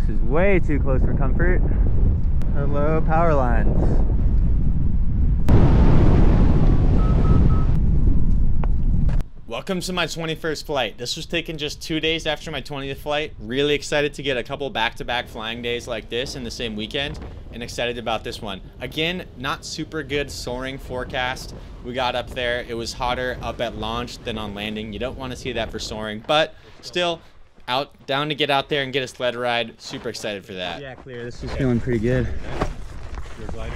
This is way too close for comfort. Hello, power lines. Welcome to my 21st flight. This was taken just 2 days after my 20th flight. Really excited to get a couple back-to-back flying days like this in the same weekend, and excited about this one. Again, not super good soaring forecast. We got up there, it was hotter up at launch than on landing. You don't want to see that for soaring, but still down to get out there and get a sled ride. Super excited for that. Yeah, clear. This is feeling pretty good. Your glider.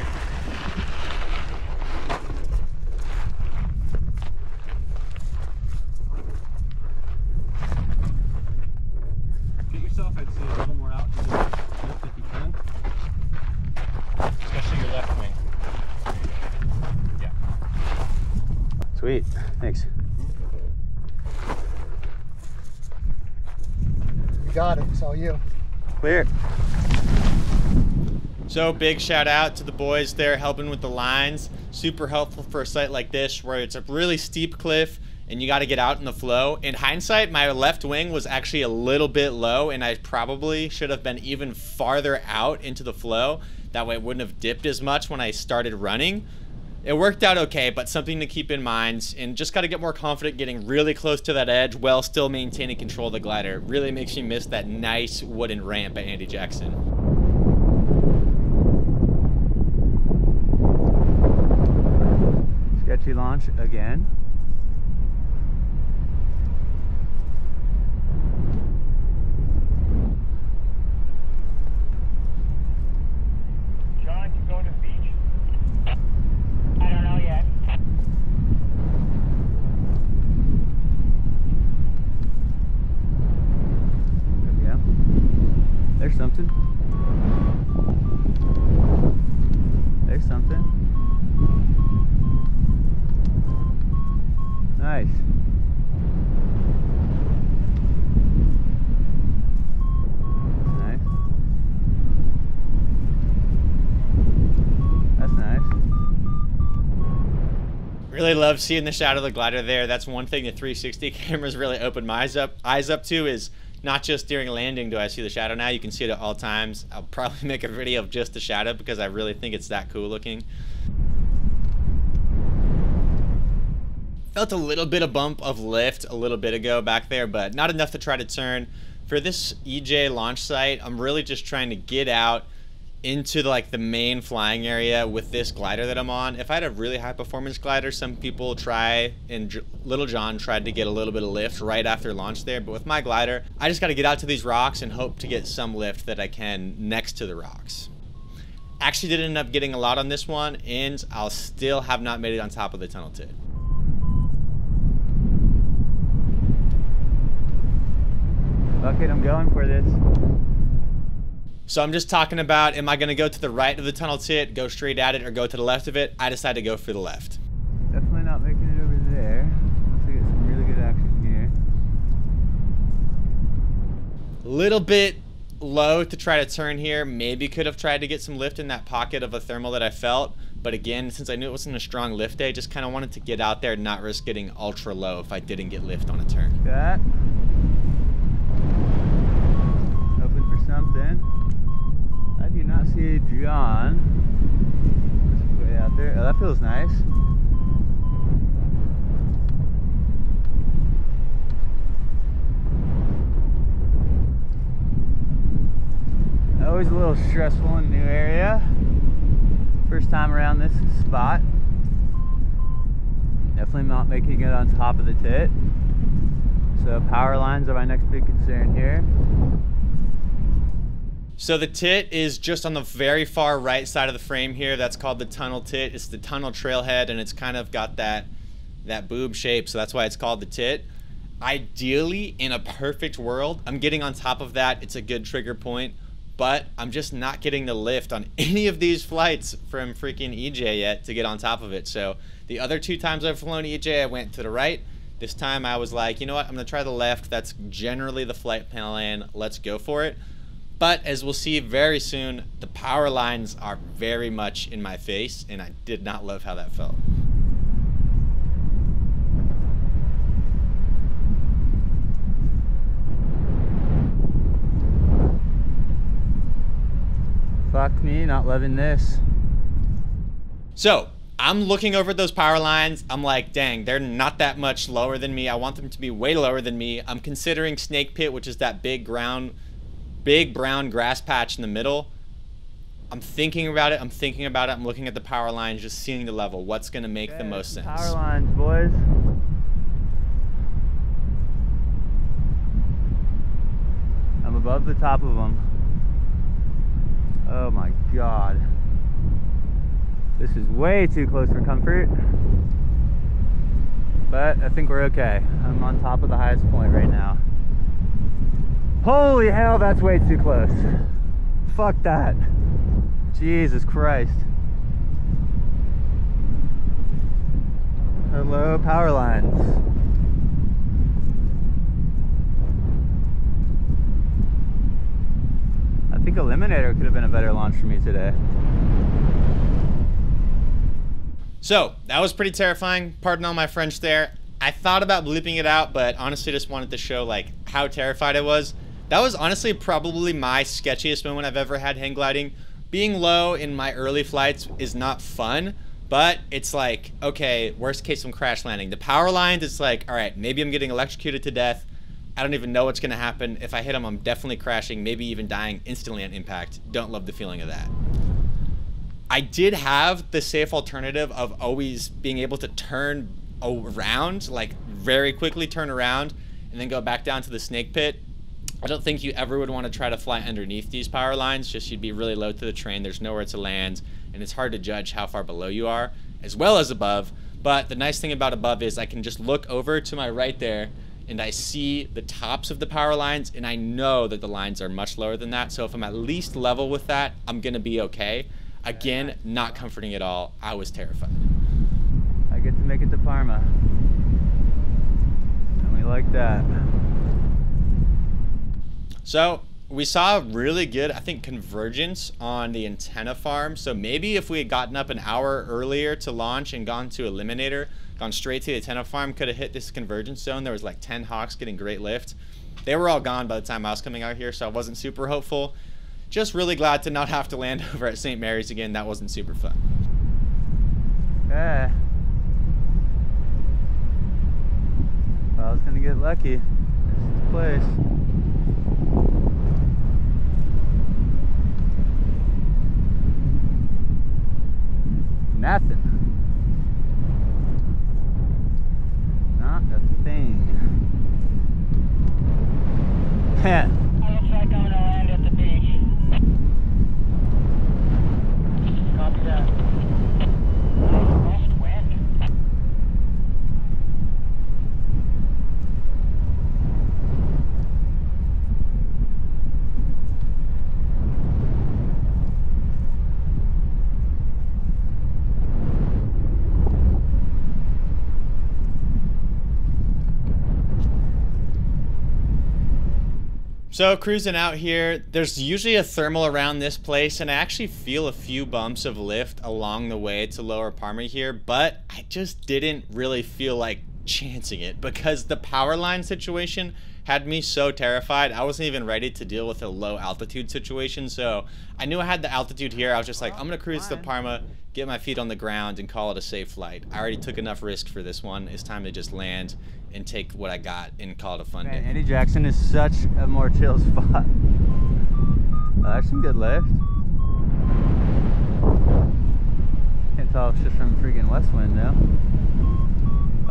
I'd say a little more out to the left if you can. Especially your left wing. Yeah. Sweet. Thanks. You got it. It's all you. Clear. So big shout out to the boys there helping with the lines. Super helpful for a site like this where it's a really steep cliff and you got to get out in the flow. In hindsight, my left wing was actually a little bit low and I probably should have been even farther out into the flow. That way it wouldn't have dipped as much when I started running. It worked out okay, but something to keep in mind, and just got to get more confident getting really close to that edge while still maintaining control of the glider. It really makes you miss that nice wooden ramp at Andy Jackson. Sketchy launch again. There's something. There's something. Nice. Nice. That's nice. Really love seeing the shadow of the glider there. That's one thing the 360 cameras really opened my eyes up to, is not just during landing do I see the shadow now, you can see it at all times. I'll probably make a video of just the shadow because I really think it's that cool looking. Felt a little bit of bump of lift a little bit ago back there, but not enough to try to turn. For this EJ launch site, I'm really just trying to get out into the main flying area with this glider that I'm on. If I had a really high performance glider, some people try, and Little John tried to get a little bit of lift right after launch there, but with my glider, I just got to get out to these rocks and hope to get some lift that I can next to the rocks. Actually did end up getting a lot on this one, and I'll still have not made it on top of the tunnel tit. Fuck it, I'm going for this. So I'm just talking about, am I going to go to the right of the tunnel tit, go straight at it, or go to the left of it? I decided to go for the left. Definitely not making it over there. Let's get some really good action here. Little bit low to try to turn here. Maybe could have tried to get some lift in that pocket of a thermal that I felt. But again, since I knew it wasn't a strong lift day, just kind of wanted to get out there and not risk getting ultra low if I didn't get lift on a turn. That. Hoping for something. I do not see John. Just way out there. Oh, that feels nice. Always a little stressful in a new area. First time around this spot. Definitely not making it on top of the tit. So power lines are my next big concern here. So the tit is just on the very far right side of the frame here. That's called the tunnel tit. It's the tunnel trailhead, and it's kind of got that boob shape, so that's why it's called the tit. Ideally, in a perfect world, I'm getting on top of that. It's a good trigger point, but I'm just not getting the lift on any of these flights from freaking EJ yet to get on top of it. So the other 2 times I've flown EJ, I went to the right. This time I was like, you know what, I'm gonna try the left. That's generally the flight plan. Let's go for it. But as we'll see very soon, the power lines are very much in my face, and I did not love how that felt. Fuck me, not loving this. So I'm looking over at those power lines. I'm like, dang, they're not that much lower than me. I want them to be way lower than me. I'm considering Snake Pit, which is that big brown grass patch in the middle. I'm thinking about it. I'm looking at the power lines, just seeing the level. What's going to make the most sense? Power lines, boys. I'm above the top of them. Oh my God. This is way too close for comfort. But I think we're okay. I'm on top of the highest point right now. Holy hell, that's way too close. Fuck that. Jesus Christ. Hello, power lines. I think Eliminator could have been a better launch for me today. So that was pretty terrifying. Pardon all my French there. I thought about bleeping it out, but honestly just wanted to show like how terrified I was. That was honestly probably my sketchiest moment I've ever had hang gliding. Being low in my early flights is not fun, but it's like, okay, worst case I'm crash landing. The power lines, it's like, all right, maybe I'm getting electrocuted to death. I don't even know what's gonna happen. If I hit them, I'm definitely crashing, maybe even dying instantly on impact. Don't love the feeling of that. I did have the safe alternative of always being able to turn around, like very quickly turn around and then go back down to the Snake Pit. I don't think you ever would want to try to fly underneath these power lines, just you'd be really low to the train, there's nowhere to land, and it's hard to judge how far below you are, as well as above. But the nice thing about above is I can just look over to my right there, and I see the tops of the power lines, and I know that the lines are much lower than that, so if I'm at least level with that, I'm gonna be okay. Again, not comforting at all. I was terrified. I get to make it to Parma. And we like that. So we saw really good, I think, convergence on the antenna farm. So maybe if we had gotten up an hour earlier to launch and gone to Eliminator, gone straight to the antenna farm, could have hit this convergence zone. There was like 10 hawks getting great lift. They were all gone by the time I was coming out here, so I wasn't super hopeful. Just really glad to not have to land over at St. Mary's again. That wasn't super fun. Yeah. Well, I was gonna get lucky. This is the place. Nothing. Not a thing. Heh. Looks like I'm gonna land at the beach. Copy that. Most wind. So cruising out here, there's usually a thermal around this place, and I actually feel a few bumps of lift along the way to Lower Parma here, but I just didn't really feel like chancing it because the power line situation had me so terrified. I wasn't even ready to deal with a low altitude situation, so I knew I had the altitude here. I was just like, I'm gonna cruise to Parma, get my feet on the ground, and call it a safe flight. I already took enough risk for this one. It's time to just land and take what I got and call it a fun day. Andy Jackson is such a more chill spot. Oh, that's some good lift. Can't tell if it's just from freaking west wind though.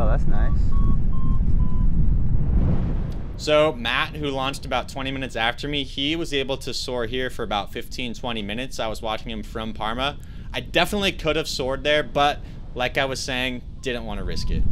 Oh, that's nice. So Matt, who launched about 20 minutes after me, he was able to soar here for about 15-20 minutes. I was watching him from Parma. I definitely could have soared there, but like I was saying, didn't want to risk it.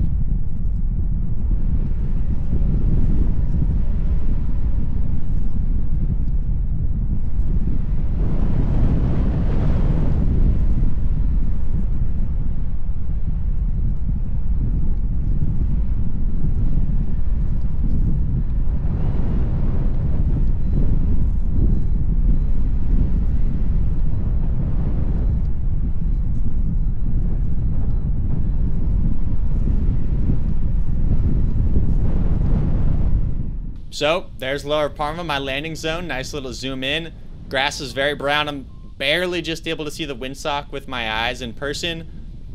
So there's Lower Parma, my landing zone. Nice little zoom in. Grass is very brown. I'm barely just able to see the windsock with my eyes in person,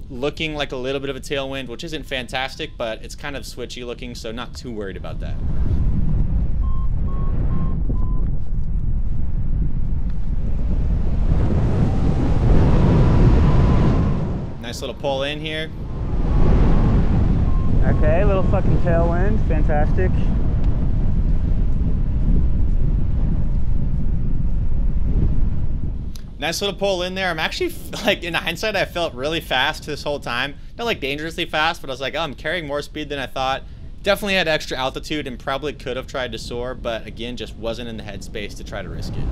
looking like a little bit of a tailwind, which isn't fantastic, but it's kind of switchy looking, so not too worried about that. Nice little pull in here. Okay, little fucking tailwind, fantastic. Nice little pull in there. I'm actually, like, in hindsight, I felt really fast this whole time. Not like dangerously fast, but I was like, oh, I'm carrying more speed than I thought. Definitely had extra altitude and probably could have tried to soar, but again, just wasn't in the headspace to try to risk it.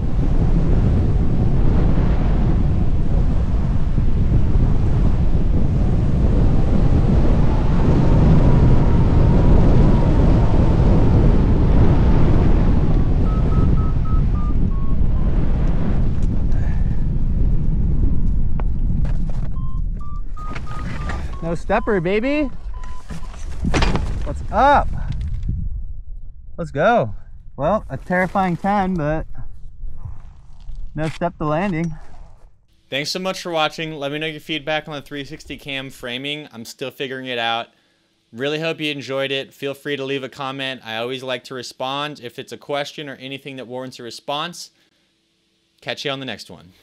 No stepper, baby. What's up? Let's go. Well, a terrifying 10, but no step to landing. Thanks so much for watching. Let me know your feedback on the 360 cam framing. I'm still figuring it out. Really hope you enjoyed it. Feel free to leave a comment. I always like to respond if it's a question or anything that warrants a response. Catch you on the next one.